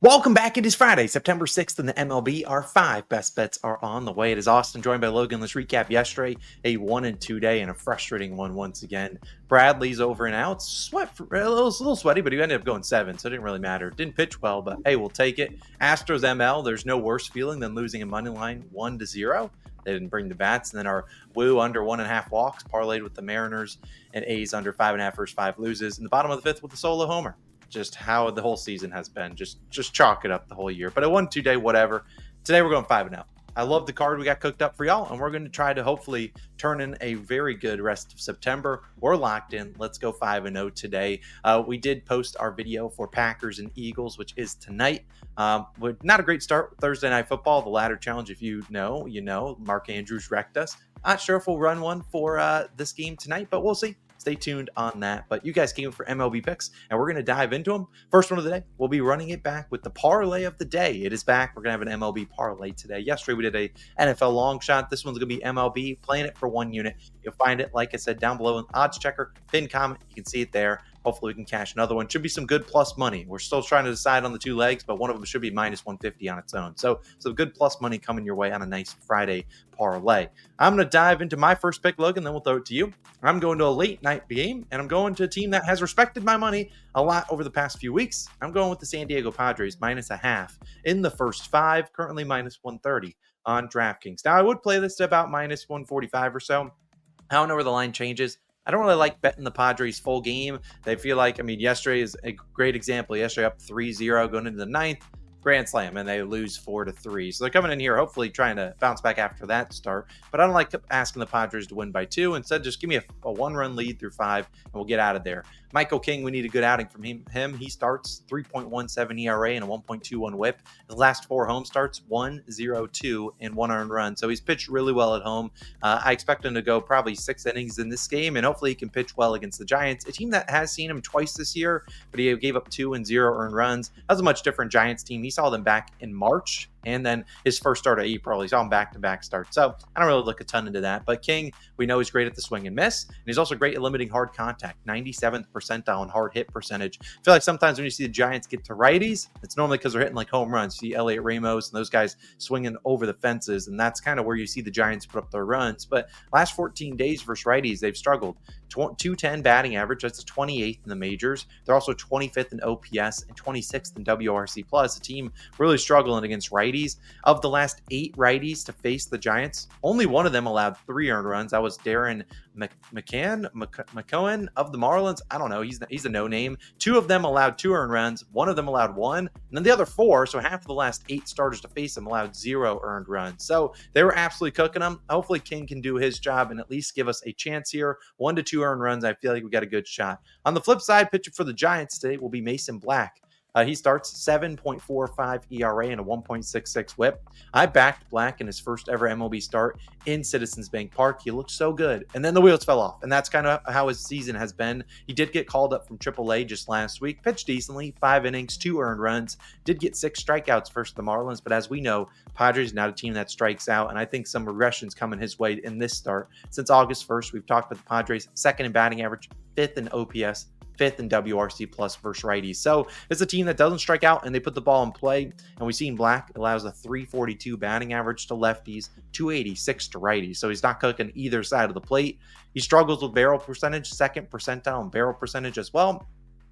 Welcome back. It is Friday, September 6th, and the MLB. Our 5 best bets are on the way. It is Austin, joined by Logan. Let's recap yesterday, a 1-2 day and a frustrating one once again. Bradley's over and out. A little sweaty, but he ended up going 7, so it didn't really matter. Didn't pitch well, but hey, we'll take it. Astros ML, there's no worse feeling than losing a money line 1-0. They didn't bring the bats. And then our Woo under 1.5 walks, parlayed with the Mariners, and A's under 5.5 first 5 loses. In the bottom of the 5th with the solo homer. Just how the whole season has been. Just chalk it up the whole year. But a 1-2 day, whatever. Today we're going 5-0. I love the card we got cooked up for y'all, and we're going to try to hopefully turn in a very good rest of September. We're locked in. Let's go 5-0 today. We did post our video for Packers and Eagles, which is tonight. Not a great start with Thursday Night Football. The ladder challenge, if you know, Mark Andrews wrecked us. Not sure if we'll run one for this game tonight, but we'll see. Stay tuned on that. But you guys came for MLB picks, and we're going to dive into them. First one of the day, we'll be running it back with the parlay of the day. It is back. We're going to have an MLB parlay today. Yesterday, we did a NFL long shot. This one's going to be MLB, playing it for 1 unit. You'll find it, like I said, down below in the odds checker, pinned comment. You can see it there. Hopefully, we can cash another one. Should be some good plus money. We're still trying to decide on the 2 legs, but one of them should be minus 150 on its own. So good plus money coming your way on a nice Friday parlay. I'm going to dive into my first pick, Logan, then we'll throw it to you. I'm going to a late night game, and I'm going to a team that has respected my money a lot over the past few weeks. I'm going with the San Diego Padres, -0.5 in the first 5, currently minus 130 on DraftKings. Now, I would play this to about minus 145 or so. I don't know where the line changes. I don't really like betting the Padres full game. They feel like, yesterday is a great example. Yesterday up 3-0 going into the 9th. Grand slam, and they lose 4-3. So they're coming in here hopefully trying to bounce back after that start. But I don't like asking the Padres to win by 2. Instead, just give me a 1-run lead through 5, and we'll get out of there. Michael King, we need a good outing from him. He starts 3.17 ERA and a 1.21 whip. His last 4 home starts, 1-0-2 and 1 earned run. So he's pitched really well at home. I expect him to go probably 6 innings in this game, and hopefully he can pitch well against the Giants, a team that has seen him twice this year, but he gave up 2 and 0 earned runs. That was a much different Giants team. He saw them back in March, and then his first start of April. He saw him back-to-back starts. So I don't really look a ton into that. But King, we know he's great at the swing and miss, and he's also great at limiting hard contact, 97th percentile in hard hit percentage. I feel like sometimes when you see the Giants get to righties, it's normally because they're hitting like home runs. You see Elliot Ramos and those guys swinging over the fences, and that's kind of where you see the Giants put up their runs. But last 14 days versus righties, they've struggled. 210 batting average, that's 28th in the majors. They're also 25th in OPS and 26th in WRC+. A team really struggling against righties. Of the last 8 righties to face the Giants, only one of them allowed 3 earned runs. That was Darren McCohen of the Marlins. I don't know. He's a no-name. 2 of them allowed 2 earned runs. 1 of them allowed 1. And then the other 4, so half of the last 8 starters to face him allowed 0 earned runs. So they were absolutely cooking them. Hopefully King can do his job and at least give us a chance here. 1 to 2 earned runs. I feel like we got a good shot. On the flip side, pitcher for the Giants today will be Mason Black. He starts 7.45 ERA and a 1.66 whip. I backed Black in his first ever MLB start in Citizens Bank Park. He looked so good, and then the wheels fell off, and that's kind of how his season has been. He did get called up from AAA just last week, pitched decently, 5 innings, 2 earned runs, did get 6 strikeouts versus the Marlins, but as we know, Padres is not a team that strikes out, and I think some regression's coming his way in this start. Since August 1st, we've talked about the Padres, 2nd in batting average, 5th in OPS, 5th in WRC+ versus righties. So it's a team that doesn't strike out and they put the ball in play. And we've seen Black allows a 342 batting average to lefties, 286 to righties. So he's not cooking either side of the plate. He struggles with barrel percentage, 2nd percentile in barrel percentage as well.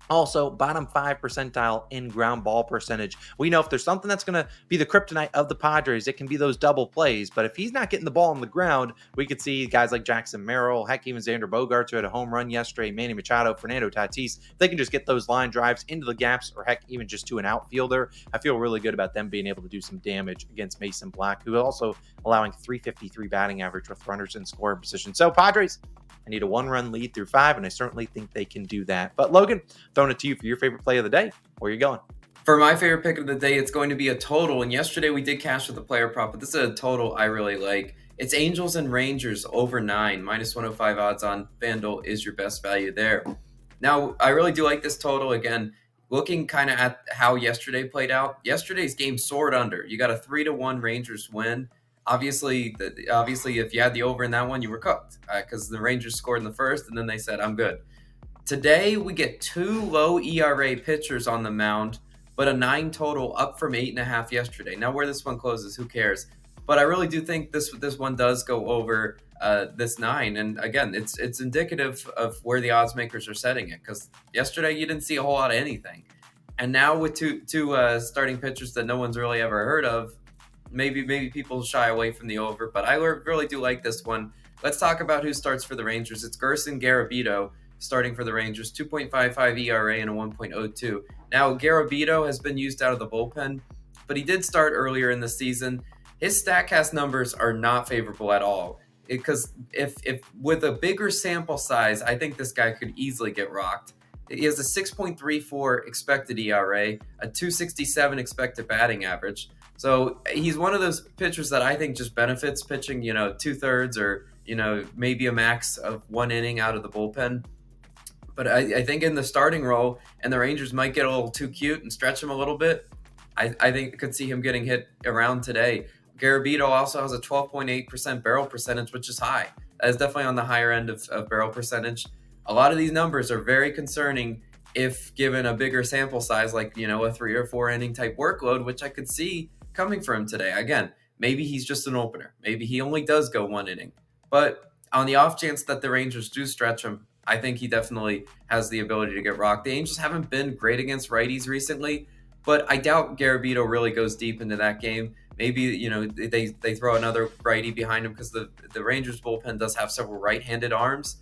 Also, bottom 5 percentile in ground ball percentage. We know if there's something that's going to be the kryptonite of the Padres, it can be those double plays. But if he's not getting the ball on the ground, we could see guys like Jackson Merrill, heck, even Xander Bogaerts, who had a home run yesterday, Manny Machado, Fernando Tatis. They can just get those line drives into the gaps, or heck, even just to an outfielder. I feel really good about them being able to do some damage against Mason Black, who also allowing 353 batting average with runners in scoring position. So Padres, I need a 1-run lead through 5, and I certainly think they can do that. But Logan, throwing it to you for your favorite play of the day. Where are you going? For my favorite pick of the day, it's going to be a total. And yesterday we did cash with the player prop, but this is a total I really like. It's Angels and Rangers over 9, -105 odds on FanDuel is your best value there. Now, I really do like this total. Again, looking kind of at how yesterday played out, yesterday's game soared under. You got a 3-1 Rangers win. Obviously, if you had the over in that one, you were cooked because the Rangers scored in the first, and then they said, I'm good. Today, we get 2 low ERA pitchers on the mound. but a 9 total, up from 8.5 yesterday. Now where this one closes, who cares? But I really do think this one does go over this 9, and again, it's indicative of where the odds makers are setting it, because yesterday you didn't see a whole lot of anything, and now with two starting pitchers that no one's really ever heard of, maybe people shy away from the over, but I really do like this one. Let's talk about who starts for the Rangers. It's Gerson Garabito starting for the Rangers, 2.55 ERA and a 1.02. Now, Garabito has been used out of the bullpen, but he did start earlier in the season. His StatCast numbers are not favorable at all, because if with a bigger sample size, I think this guy could easily get rocked. He has a 6.34 expected ERA, a 267 expected batting average. So he's one of those pitchers that I think just benefits pitching, 2/3 or, maybe a max of 1 inning out of the bullpen. But I think in the starting role, and the Rangers might get a little too cute and stretch him a little bit, I think I could see him getting hit around today. Garabito also has a 12.8% barrel percentage, which is high. That is definitely on the higher end of barrel percentage. A lot of these numbers are very concerning if given a bigger sample size, like, a 3 or 4 inning type workload, which I could see coming for him today. Again, maybe he's just an opener. Maybe he only does go 1 inning. But on the off chance that the Rangers do stretch him, I think he definitely has the ability to get rocked. The Angels haven't been great against righties recently, but I doubt Garabito really goes deep into that game. Maybe, they throw another righty behind him, because the Rangers bullpen does have several right-handed arms.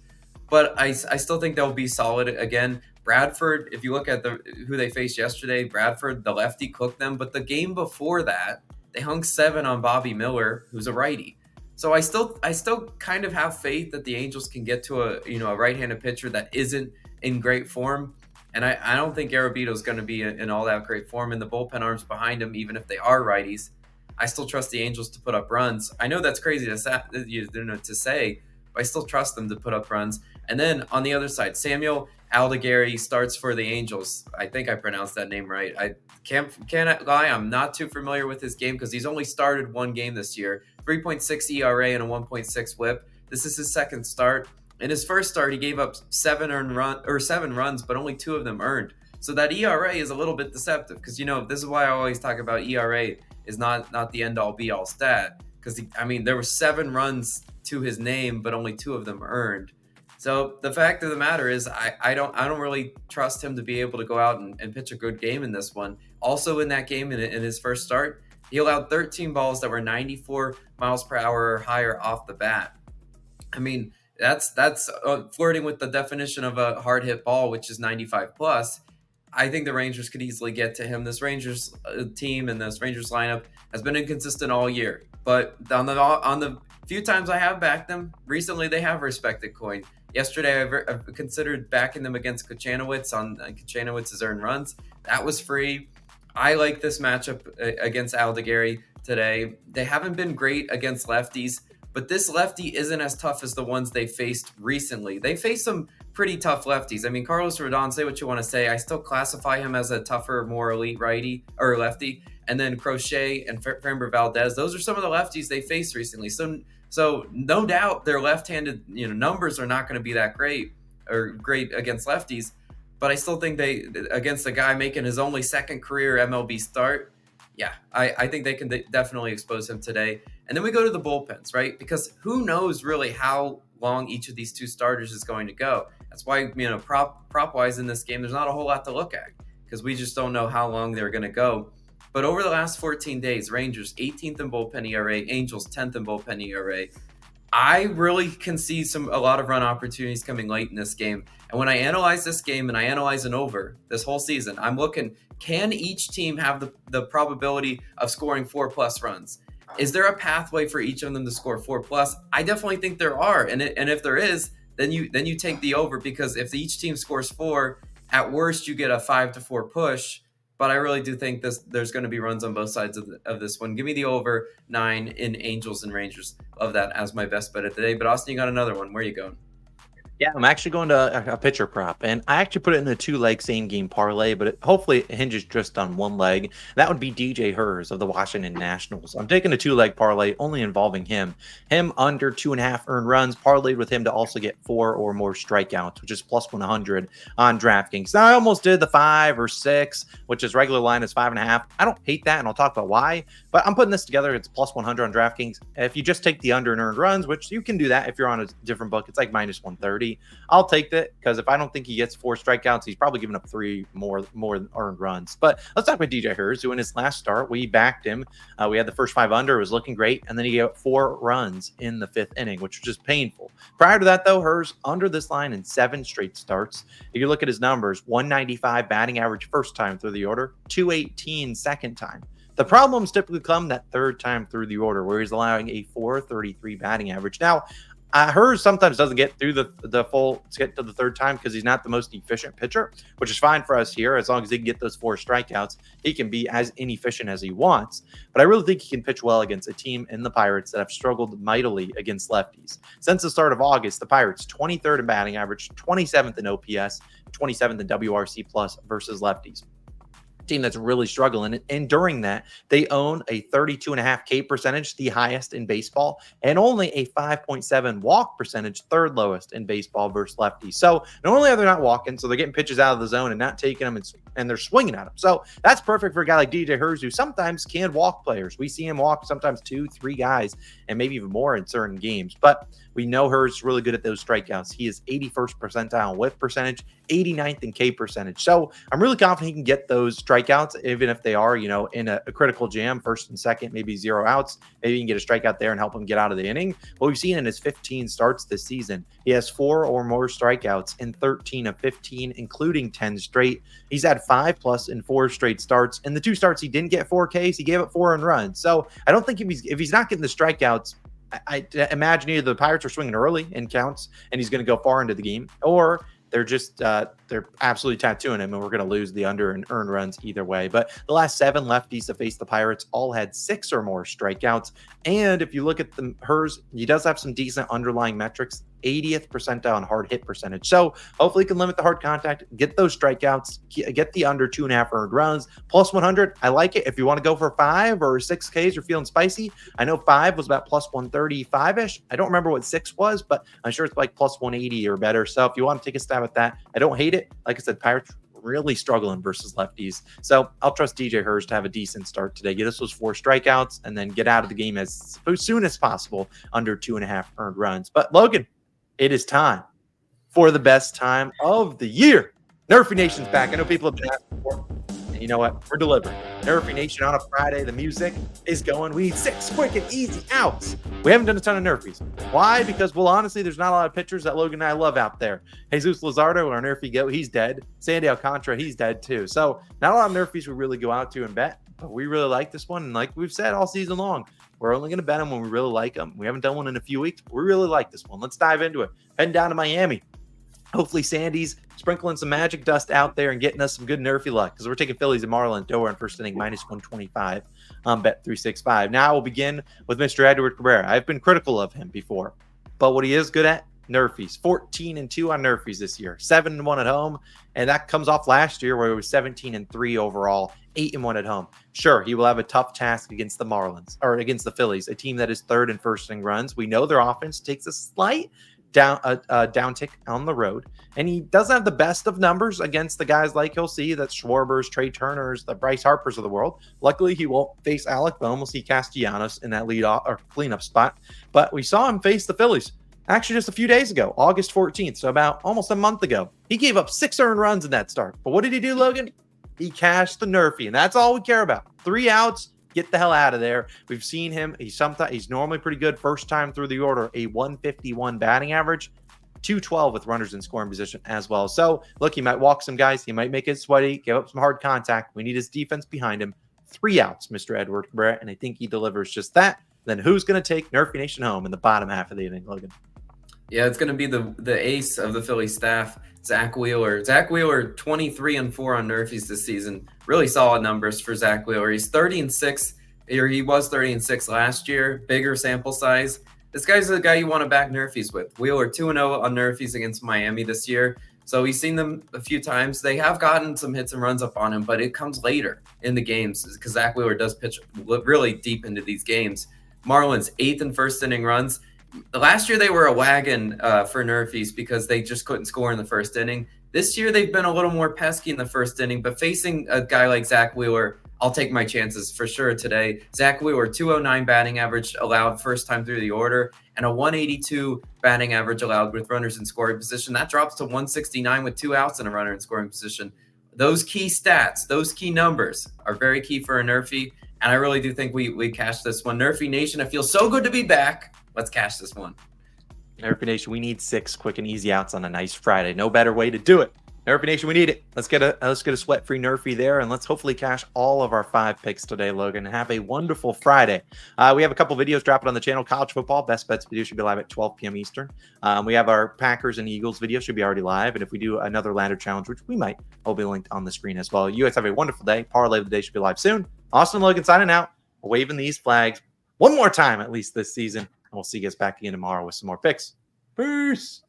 But I still think they'll be solid. Again, Bradford, if you look at who they faced yesterday, Bradford, the lefty, cooked them. But the game before that, they hung 7 on Bobby Miller, who's a righty. So I still kind of have faith that the Angels can get to a right-handed pitcher that isn't in great form. And I don't think Garabito is going to be in all that great form. And the bullpen arms behind him, even if they are righties, I still trust the Angels to put up runs. I know that's crazy to say, but I still trust them to put up runs. And then on the other side, Samuel Aldegari starts for the Angels. I think I pronounced that name right. I can't lie, I'm not too familiar with his game, because he's only started 1 game this year. 3.6 ERA and a 1.6 WHIP. This is his second start. In his first start, he gave up 7 runs, but only 2 of them earned. So that ERA is a little bit deceptive, because this is why I always talk about ERA is not the end all be all stat, because there were 7 runs to his name, but only 2 of them earned. So the fact of the matter is, I don't really trust him to be able to go out and pitch a good game in this one. Also in that game, in his first start, he allowed 13 balls that were 94 miles per hour or higher off the bat. That's flirting with the definition of a hard hit ball, which is 95 plus. I think the Rangers could easily get to him. This Rangers team and this Rangers lineup has been inconsistent all year, but on the few times I have backed them recently, they have respected coin. Yesterday, I've considered backing them against Kochanowicz on Kochanowicz's earned runs. That was free. I like this matchup against Aldegari today. They haven't been great against lefties, but this lefty isn't as tough as the ones they faced recently. They faced some pretty tough lefties. Carlos Rodon, say what you want to say, I still classify him as a tougher, more elite righty or lefty. And then Crochet and Framber Valdez, those are some of the lefties they faced recently. So no doubt their left-handed numbers are not going to be that great against lefties, but I still think they, against a guy making his only second career MLB start, I think they can definitely expose him today. And then we go to the bullpens, right? Because who knows really how long each of these 2 starters is going to go. That's why, prop-wise in this game, there's not a whole lot to look at, because we just don't know how long they're going to go. But over the last 14 days, Rangers 18th in bullpen ERA, Angels 10th in bullpen ERA. I really can see a lot of run opportunities coming late in this game. And when I analyze this game and I analyze an over this whole season, I'm looking, can each team have the probability of scoring 4+ runs? Is there a pathway for each of them to score 4+? I definitely think there are. And if there is, then you take the over, because if each team scores 4, at worst you get a 5-4 push. But I really do think there's going to be runs on both sides of this one. Give me the over 9 in Angels and Rangers. Love that as my best bet of the day. But Austin, you got another one. Where are you going? Yeah, I'm actually going to a pitcher prop, and I actually put it in a 2-leg same game parlay, but hopefully it hinges just on one leg. That would be DJ Hers of the Washington Nationals. I'm taking a 2-leg parlay only involving him. Him under 2.5 earned runs, parlayed with him to also get 4 or more strikeouts, which is plus 100 on DraftKings. Now, I almost did the 5 or 6, which is regular line is 5.5. I don't hate that, and I'll talk about why, but I'm putting this together. It's plus 100 on DraftKings. If you just take the under and earned runs, which you can do that if you're on a different book, it's like minus 130. I'll take that because if I don't think he gets 4 strikeouts, he's probably giving up 3 more earned runs. But let's talk about DJ Hers, who in his last start, we backed him. We had the first 5 under, it was looking great, and then he gave up 4 runs in the 5th inning, which was just painful. Prior to that, though, Hers under this line in 7 straight starts. If you look at his numbers, 195 batting average first time through the order, 218 second time. The problems typically come that third time through the order, where he's allowing a 433 batting average. Now, Hers sometimes doesn't get through the full to get to the third time because he's not the most efficient pitcher, which is fine for us here. As long as he can get those 4 strikeouts, he can be as inefficient as he wants. But I really think he can pitch well against a team in the Pirates that have struggled mightily against lefties. Since the start of August, the Pirates 23rd in batting average, 27th in OPS, 27th in WRC plus versus lefties. Team that's really struggling, and during that they own a 32.5 K percentage, the highest in baseball, and only a 5.7 walk percentage, third lowest in baseball versus lefties. So not only are they not walking, so they're getting pitches out of the zone and not taking them, and they're swinging at them. So that's perfect for a guy like DJ Hers, who sometimes can walk players. We see him walk sometimes 2-3 guys and maybe even more in certain games, but we know Hers is really good at those strikeouts. He is 81st percentile in whiff percentage, 89th in K percentage. So I'm really confident he can get those strikeouts, even if they are, in a critical jam, first and second, maybe 0 outs. Maybe you can get a strikeout there and help him get out of the inning. What we've seen in his 15 starts this season, he has 4 or more strikeouts in 13 of 15, including 10 straight. He's had 5+ in 4 straight starts. In the 2 starts, he didn't get 4 Ks. He gave up 4 earned runs. So I don't think if he's not getting the strikeouts, I imagine either the Pirates are swinging early in counts and he's going to go far into the game, or they're just they're absolutely tattooing him, and we're going to lose the under and earned runs either way. But the last 7 lefties to face the Pirates all had 6 or more strikeouts. And if you look at Hers, he does have some decent underlying metrics. 80th percentile on hard hit percentage. So hopefully he can limit the hard contact, get those strikeouts, get the under 2.5 earned runs. Plus 100, I like it. If you want to go for 5 or 6 Ks, you're feeling spicy. I know 5 was about plus 135-ish. I don't remember what 6 was, but I'm sure it's like plus 180 or better. So if you want to take a stab at that, I don't hate it. Like I said, Pirates really struggling versus lefties. So I'll trust DJ Hers to have a decent start today. Get us those 4 strikeouts and then get out of the game as soon as possible under 2.5 earned runs. But Logan, it is time for the best time of the year. NRFI Nation's back. I know people have been asking for it, and you know what? We're delivering. NRFI Nation on a Friday. The music is going. We need 6 quick and easy outs. We haven't done a ton of NRFIs. Why? Because, well, honestly, there's not a lot of pitchers that Logan and I love out there. Jesus Luzardo, our NRFI go, he's dead. Sandy Alcantara, he's dead too. So not a lot of NRFIs we really go out to and bet, but we really like this one. And like we've said all season long, we're only going to bet them when we really like them. We haven't done one in a few weeks, but we really like this one. Let's dive into it. Heading down to Miami. Hopefully Sandy's sprinkling some magic dust out there and getting us some good NRFI luck, because we're taking Phillies and Marlins over in first inning minus 125 on Bet365. Now we'll begin with Mr. Edward Cabrera. I've been critical of him before, but what he is good at, NRFIs. 14-2 on NRFIs this year, 7-1 at home, and that comes off last year where it was 17-3 overall, 8-1 at home. Sure, he will have a tough task against the Marlins or against the Phillies, a team that is third in first inning runs. We know their offense takes a slight downtick on the road, and he doesn't have the best of numbers against the guys like he'll see, that's Schwarbers, Trey Turners, the Bryce Harpers of the world. Luckily, he won't face Alec Bohm. We'll see Castellanos in that lead off or cleanup spot, but we saw him face the Phillies actually just a few days ago, August 14th, so about almost a month ago. He gave up 6 earned runs in that start, but what did he do, Logan? He cashed the NRFI, and that's all we care about. 3 outs. Get the hell out of there. We've seen him. He's normally pretty good first time through the order. A 151 batting average, 212 with runners in scoring position as well. So look, he might walk some guys. He might make it sweaty, give up some hard contact. We need his defense behind him. 3 outs, Mr. Edward Cabrera, and I think he delivers just that. Then who's going to take NRFI Nation home in the bottom half of the inning, Logan? Yeah, it's going to be the ace of the Philly staff, Zach Wheeler. Zach Wheeler, 23-4 on NRFIs this season. Really solid numbers for Zach Wheeler. He's 30-6, or he was 30-6 last year. Bigger sample size. This guy's the guy you want to back NRFIs with. Wheeler 2-0 on NRFIs against Miami this year. So we've seen them a few times. They have gotten some hits and runs up on him, but it comes later in the games because Zach Wheeler does pitch really deep into these games. Marlins 8th and first inning runs. Last year they were a wagon for NRFIs because they just couldn't score in the first inning. This year they've been a little more pesky in the first inning, but facing a guy like Zach Wheeler, I'll take my chances for sure today. Zach Wheeler, 209 batting average allowed first time through the order, and a 182 batting average allowed with runners in scoring position. That drops to 169 with 2 outs and a runner in scoring position. Those key stats, those key numbers are very key for a NRFI, and I really do think we cash this one. NRFI Nation, it feels so good to be back. Let's cash this one. NRFI Nation, we need 6 quick and easy outs on a nice Friday. No better way to do it. NRFI Nation, we need it. Let's get a sweat-free NRFI there, and let's hopefully cash all of our 5 picks today, Logan. Have a wonderful Friday. We have a couple videos dropping on the channel. College football best bets video should be live at 12 p.m. Eastern. We have our Packers and Eagles video should be already live, and if we do another ladder challenge, which we might, will be linked on the screen as well. You guys have a wonderful day. Parlay of the day should be live soon. Austin and Logan signing out, waving these flags one more time at least this season, and we'll see you guys back again tomorrow with some more picks. Peace.